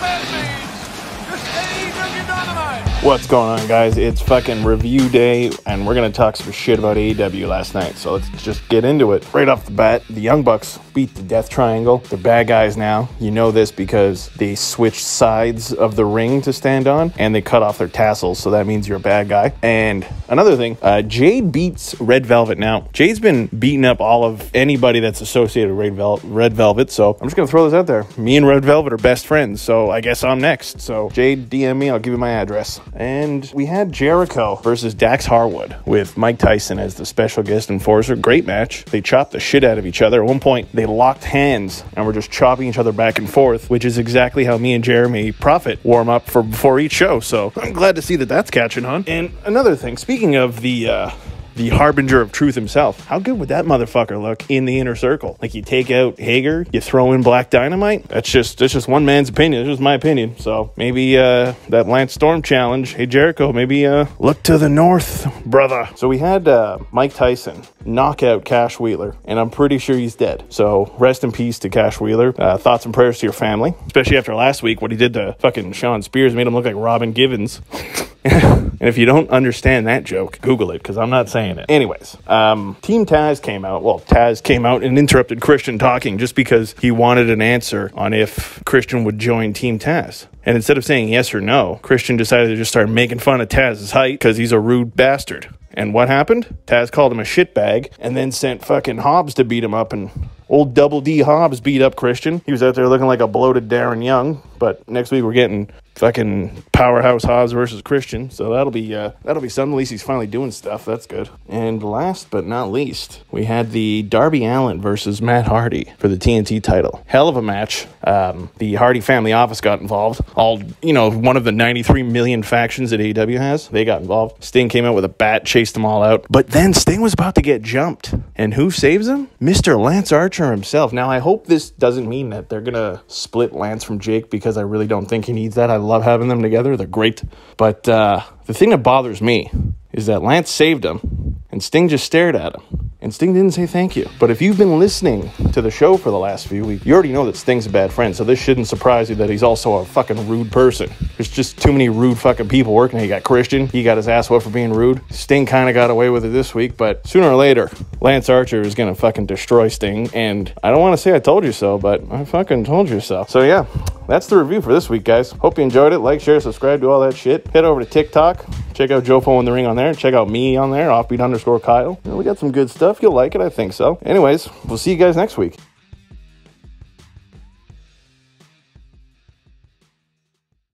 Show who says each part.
Speaker 1: that means it's AEW Dynamite.
Speaker 2: What's going on, guys? It's fucking review day, and we're gonna talk some shit about AEW last night. So let's just get into it. Right off the bat, the Young Bucks beat the Death Triangle. They're bad guys now. You know this because they switched sides of the ring to stand on, and they cut off their tassels, so that means you're a bad guy. And another thing, Jade beats Red Velvet. Now, Jade's been beating up all of anybody that's associated with Red Velvet, so I'm just gonna throw this out there. Me and Red Velvet are best friends, so I guess I'm next. So Jade, DM me, I'll give you my address. And we had Jericho versus Dax Harwood with Mike Tyson as the special guest enforcer. Great match. They chopped the shit out of each other. At one point, they locked hands and were just chopping each other back and forth, which is exactly how me and Jeremy Prophet warm up for before each show. So I'm glad to see that that's catching on. And another thing, speaking of the harbinger of truth himself, how good would that motherfucker look in the inner circle? Like, you take out Hager, you throw in Black Dynamite. That's just one man's opinion. It's just my opinion. So maybe that Lance Storm challenge, hey Jericho, maybe look to the north, brother. So we had Mike Tyson knock out Cash Wheeler, and I'm pretty sure he's dead. So rest in peace to Cash Wheeler. Thoughts and prayers to your family, especially after last week, what he did to fucking Sean Spears made him look like Robin Givens. And if you don't understand that joke, Google it, because I'm not saying it. Anyways, Team Taz came out. Well, Taz came out and interrupted Christian talking just because he wanted an answer on if Christian would join Team Taz. And instead of saying yes or no, Christian decided to just start making fun of Taz's height because he's a rude bastard. And what happened? Taz called him a shitbag and then sent fucking Hobbs to beat him up, and old Double D Hobbs beat up Christian. He was out there looking like a bloated Darren Young, but next week we're getting fucking Powerhouse Hobbs versus Christian, so that'll be something. At least he's finally doing stuff. That's good. And last but not least, we had the Darby Allin versus Matt Hardy for the TNT title. Hell of a match. The Hardy family office got involved. One of the 93 million factions that AEW has, they got involved. Sting came out with a bat, chased them all out. But then Sting was about to get jumped. And who saves him? Mr. Lance Archer himself. Now, I hope this doesn't mean that they're going to split Lance from Jake, because I really don't think he needs that. I love having them together. They're great. But the thing that bothers me is that Lance saved him, and Sting just stared at him. And Sting didn't say thank you. But if you've been listening to the show for the last few weeks, you already know that Sting's a bad friend, so this shouldn't surprise you that he's also a fucking rude person. There's just too many rude fucking people working. You got Christian, he got his ass whooped for being rude. Sting kind of got away with it this week, but sooner or later, Lance Archer is going to fucking destroy Sting, and I don't want to say I told you so, but I fucking told you so. So yeah, that's the review for this week, guys. Hope you enjoyed it. Like, share, subscribe, do all that shit. Head over to TikTok. Check out Jofo in the Ring on there. Check out me on there, offbeat_Kyle. We got some good stuff. You'll like it, I think so. Anyways, we'll see you guys next week.